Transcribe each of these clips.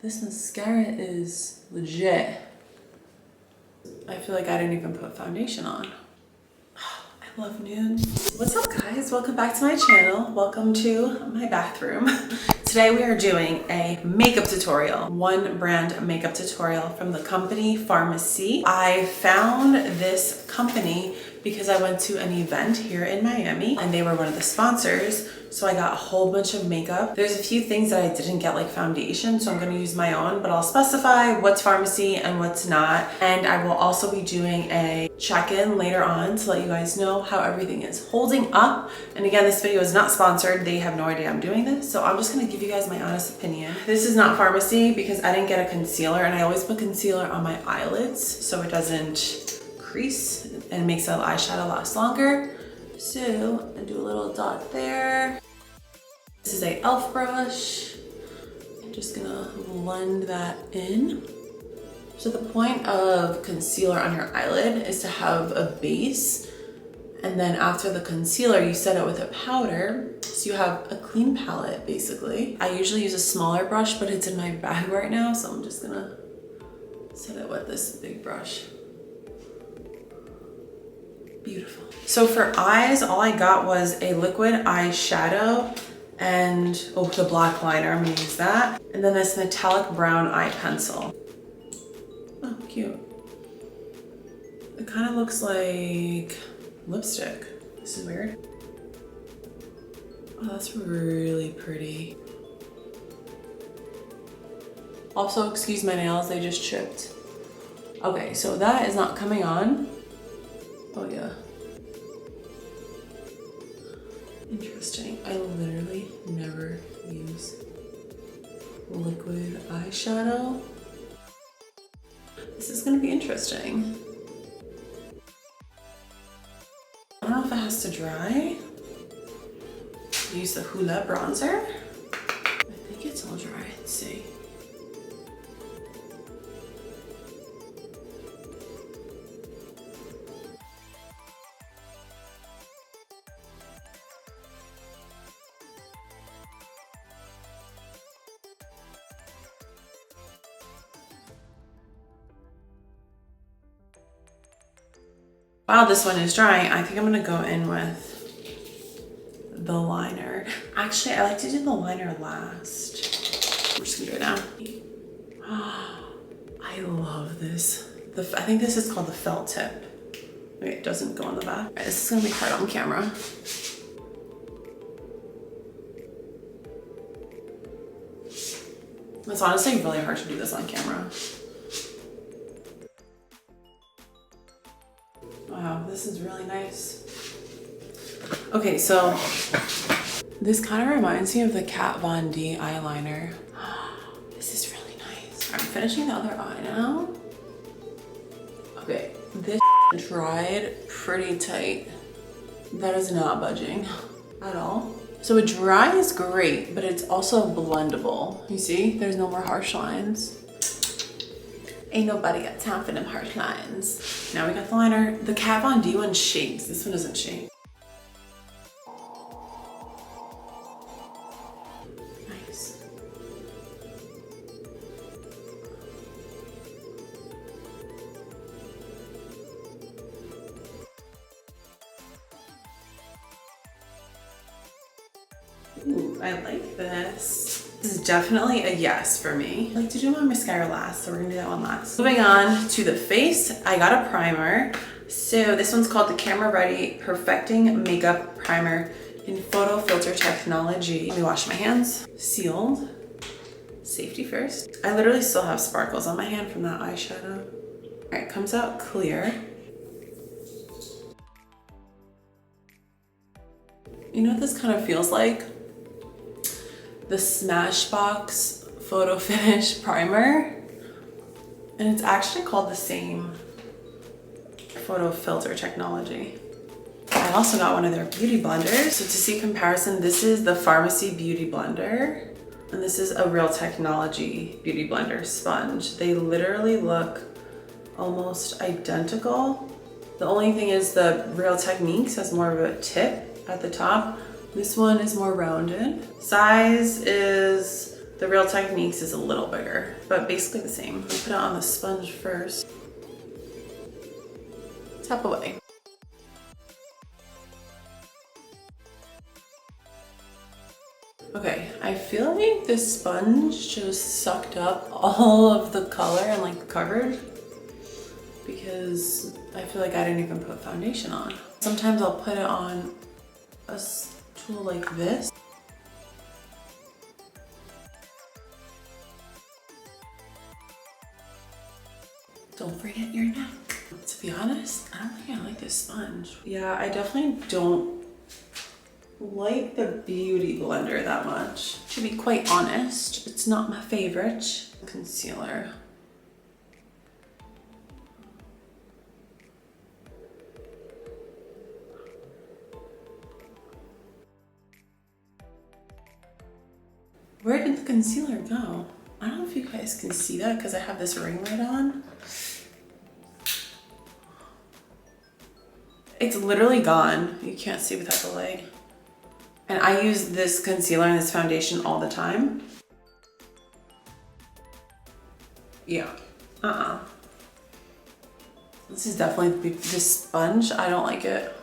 This mascara is legit. I feel like I didn't even put foundation on. I love nudes. What's up guys? Welcome back to my channel. Welcome to my bathroom. Today we are doing a makeup tutorial, one brand makeup tutorial from the company FARMASI. I found this company because I went to an event here in Miami and they were one of the sponsors. So I got a whole bunch of makeup. There's a few things that I didn't get, like foundation, so I'm gonna use my own, but I'll specify what's FARMASI and what's not. And I will also be doing a check-in later on to let you guys know how everything is holding up. And again, this video is not sponsored. They have no idea I'm doing this. So I'm just gonna give you guys my honest opinion. This is not FARMASI because I didn't get a concealer, and I always put concealer on my eyelids so it doesn't crease and makes the eyeshadow last longer. So I do a little dot there. This is a e.l.f. brush. I'm just gonna blend that in. So the point of concealer on your eyelid is to have a base, and then after the concealer you set it with a powder so you have a clean palette basically. I usually use a smaller brush, but it's in my bag right now, so I'm just gonna set it with this big brush. Beautiful. So for eyes, all I got was a liquid eyeshadow and, oh, the black liner, I'm gonna use that. And then this metallic brown eye pencil. Oh, cute. It kind of looks like lipstick. This is weird. Oh, that's really pretty. Also, excuse my nails, they just chipped. Okay, so that is not coming on. Oh yeah. Interesting. I literally never use liquid eyeshadow. This is gonna be interesting. I don't know if it has to dry. Use the Hoola bronzer. I think it's all dry. Let's see. While this one is drying, I think I'm gonna go in with the liner. Actually, I like to do the liner last. I'm just gonna do it now. I love this. I think this is called the felt tip. Wait, it doesn't go on the back. All right, this is gonna be hard on camera. It's honestly really hard to do this on camera. Wow, this is really nice. Okay, so this kind of reminds me of the Kat Von D eyeliner. This is really nice. I'm finishing the other eye now. Okay, this dried pretty tight. That is not budging at all. So it dries great, but it's also blendable. You see, there's no more harsh lines. Ain't nobody got time for them harsh lines. Now we got the liner. The Kat Von D one shakes. This one doesn't shake. Nice. Ooh, I like this. This is definitely a yes for me. I like to do my mascara last, so we're gonna do that one last. Moving on to the face, I got a primer. So this one's called the Camera Ready Perfecting Makeup Primer in Photo Filter Technology. Let me wash my hands. Sealed. Safety first. I literally still have sparkles on my hand from that eyeshadow. All right, comes out clear. You know what this kind of feels like? The Smashbox Photo Finish Primer. And it's actually called the same Photo Filter Technology. I also got one of their beauty blenders. So to see comparison, this is the FARMASI Beauty Blender. And this is a Real Technology Beauty Blender sponge. They literally look almost identical. The only thing is the Real Techniques has more of a tip at the top. This one is more rounded. Size is The Real Techniques is a little bigger, but basically the same. I'll put it on the sponge first. Tap away. Okay, I feel like this sponge just sucked up all of the color and like covered, because I feel like I didn't even put foundation on. Sometimes I'll put it on a tool like this. Don't forget your neck. To be honest, I don't think I like this sponge. Yeah, I definitely don't like the Beauty Blender that much. To be quite honest, it's not my favorite. Concealer. Where did the concealer go? I don't know if you guys can see that because I have this ring light on. It's literally gone. You can't see without the light. And I use this concealer and this foundation all the time. Yeah, This is definitely this sponge. I don't like it.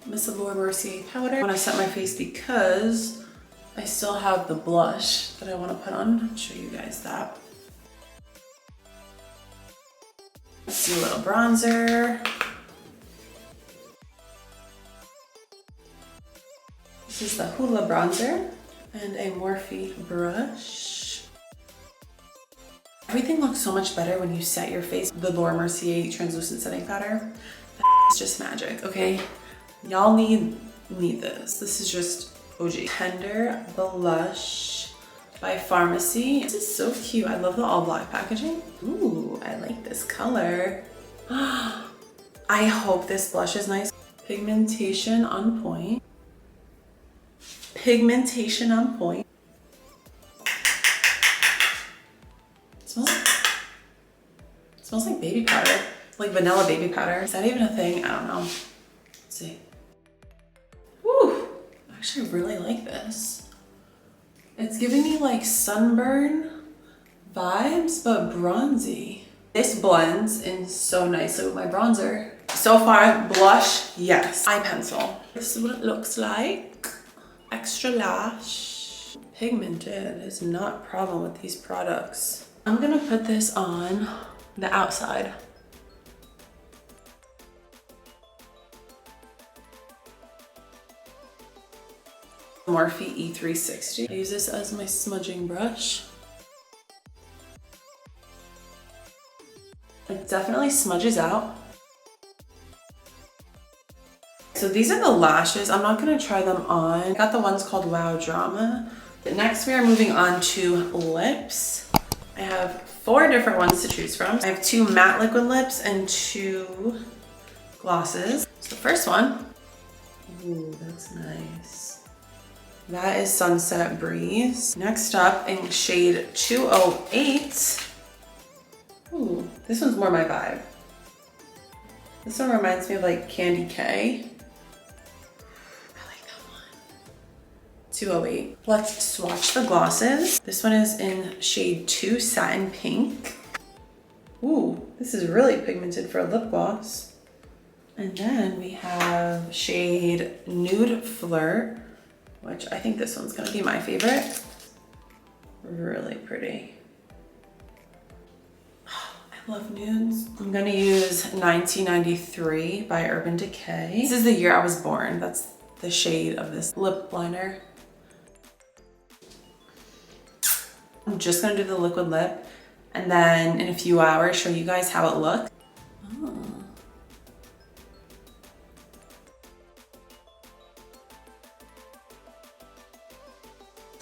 Miss Laura Mercier powder. I want to set my face because I still have the blush that I want to put on. I'll show you guys that. Let's do a little bronzer. This is the Hoola bronzer and a Morphe brush. Everything looks so much better when you set your face. The Laura Mercier translucent setting powder, it's just magic, okay? Y'all need this. This is just OG. Tender Blush by FARMASI. This is so cute. I love the all black packaging. Ooh, I like this color. I hope this blush is nice. Pigmentation on point. Pigmentation on point. It smells like baby powder, like vanilla baby powder. Is that even a thing? I don't know. Let's see. Woo! Actually, I really like this. It's giving me like sunburn vibes, but bronzy. This blends in so nicely with my bronzer. So far, blush, yes. Eye pencil. This is what it looks like. Extra lash. Pigmented is not a problem with these products. I'm gonna put this on the outside. Morphe E360. I use this as my smudging brush. It definitely smudges out. So these are the lashes. I'm not gonna try them on. I got the ones called Wow Drama. Next, we are moving on to lips. I have 4 different ones to choose from. I have 2 matte liquid lips and 2 glosses. So the first one, ooh, that's nice. That is Sunset Breeze. Next up, in shade 208. Ooh, this one's more my vibe. This one reminds me of like Candy K. 208. Let's swatch the glosses. This one is in shade 2 Satin Pink. Ooh, this is really pigmented for a lip gloss. And then we have shade Nude Flirt, which I think this one's gonna be my favorite. Really pretty. I love nudes. I'm gonna use 1993 by Urban Decay. This is the year I was born. That's the shade of this lip liner. I'm just gonna do the liquid lip and then in a few hours show you guys how it looks. Oh.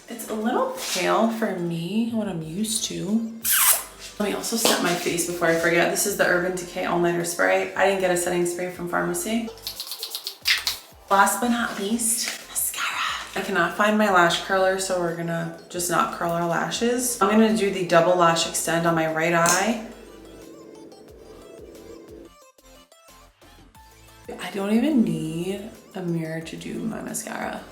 It's a little pale for me, what I'm used to. Let me also set my face before I forget. This is the Urban Decay All Nighter Spray. I didn't get a setting spray from FARMASI. Last but not least, I cannot find my lash curler, so we're gonna just not curl our lashes. I'm gonna do the double lash extend on my right eye. I don't even need a mirror to do my mascara.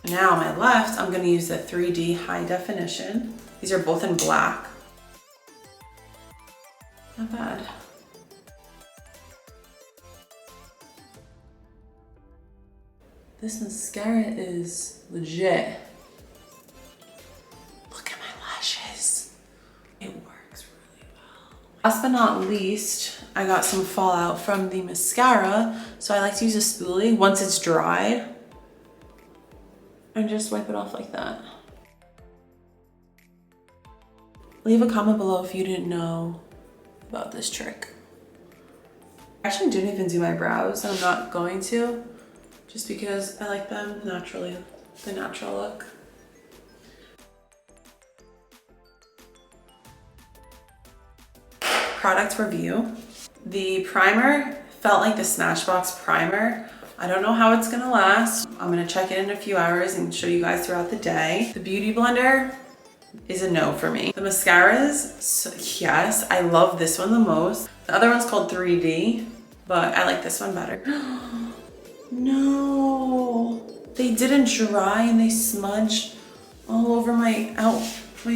Now on my left, I'm gonna use the 3D high definition. These are both in black. Not bad. This mascara is legit. Look at my lashes. It works really well. Last but not least, I got some fallout from the mascara. So I like to use a spoolie once it's dried and just wipe it off like that. Leave a comment below if you didn't know about this trick. I actually didn't even do my brows, and I'm not going to, just because I like them naturally, the natural look. Product review. The primer felt like the Smashbox primer. I don't know how it's gonna last. I'm gonna check it in a few hours and show you guys throughout the day. The Beauty Blender is a no for me. The mascaras, so yes, I love this one the most. The other one's called 3D, but I like this one better. No, they didn't dry and they smudged all over my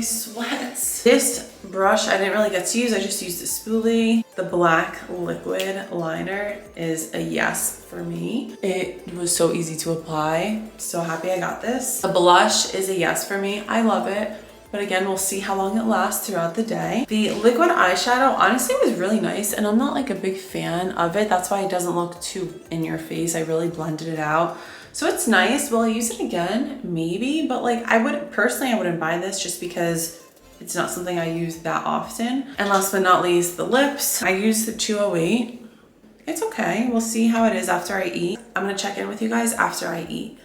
sweats. This brush I didn't really get to use. I just used a spoolie. The black liquid liner is a yes for me. It was so easy to apply. So happy I got this. The blush is a yes for me. I love it. But again, we'll see how long it lasts throughout the day. The liquid eyeshadow honestly was really nice, and I'm not like a big fan of it. That's why it doesn't look too in your face. I really blended it out. So it's nice. Will I use it again? Maybe, but like I wouldn't buy this just because it's not something I use that often. And last but not least, the lips. I used the 208. It's okay. We'll see how it is after I eat. I'm gonna check in with you guys after I eat.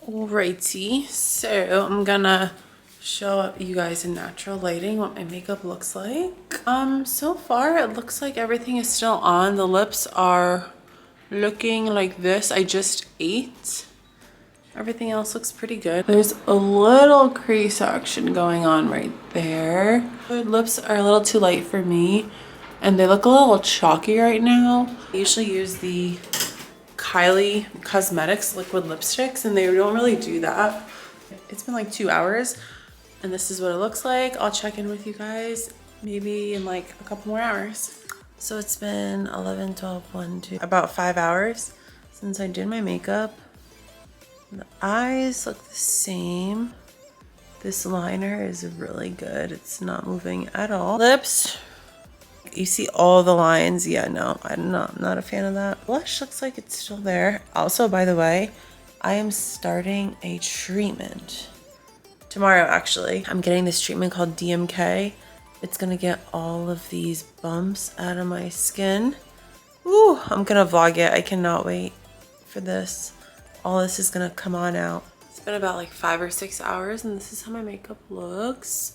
Alrighty, so I'm gonna show up you guys in natural lighting what my makeup looks like. So far it looks like everything is still on. The lips are looking like this. I just ate. Everything else looks pretty good. There's a little crease action going on right there. The lips are a little too light for me and they look a little chalky right now. I usually use the Kylie Cosmetics liquid lipsticks and they don't really do that. It's been like 2 hours. And this is what it looks like. I'll check in with you guys maybe in like a couple more hours. So it's been 11, 12, 1, 2, about 5 hours since I did my makeup. The eyes look the same. This liner is really good. It's not moving at all. Lips, you see all the lines. Yeah, no, I'm not a fan of that. Blush looks like it's still there. Also, by the way, I am starting a treatment. Tomorrow, actually, I'm getting this treatment called DMK. It's gonna get all of these bumps out of my skin. Ooh, I'm gonna vlog it. I cannot wait for this. All this is gonna come on out. It's been about like 5 or 6 hours and this is how my makeup looks.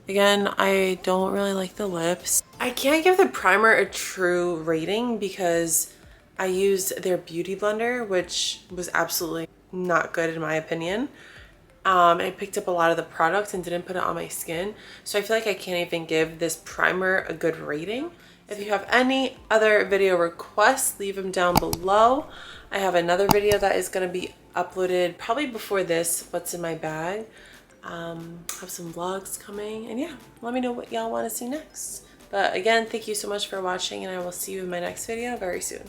Again, I don't really like the lips. I can't give the primer a true rating because I used their Beauty Blender, which was absolutely not good in my opinion. I picked up a lot of the product and didn't put it on my skin. So I feel like I can't even give this primer a good rating. If you have any other video requests, leave them down below. I have another video that is going to be uploaded probably before this, what's in my bag. Have some vlogs coming. And yeah, let me know what y'all want to see next. But again, thank you so much for watching and I will see you in my next video very soon.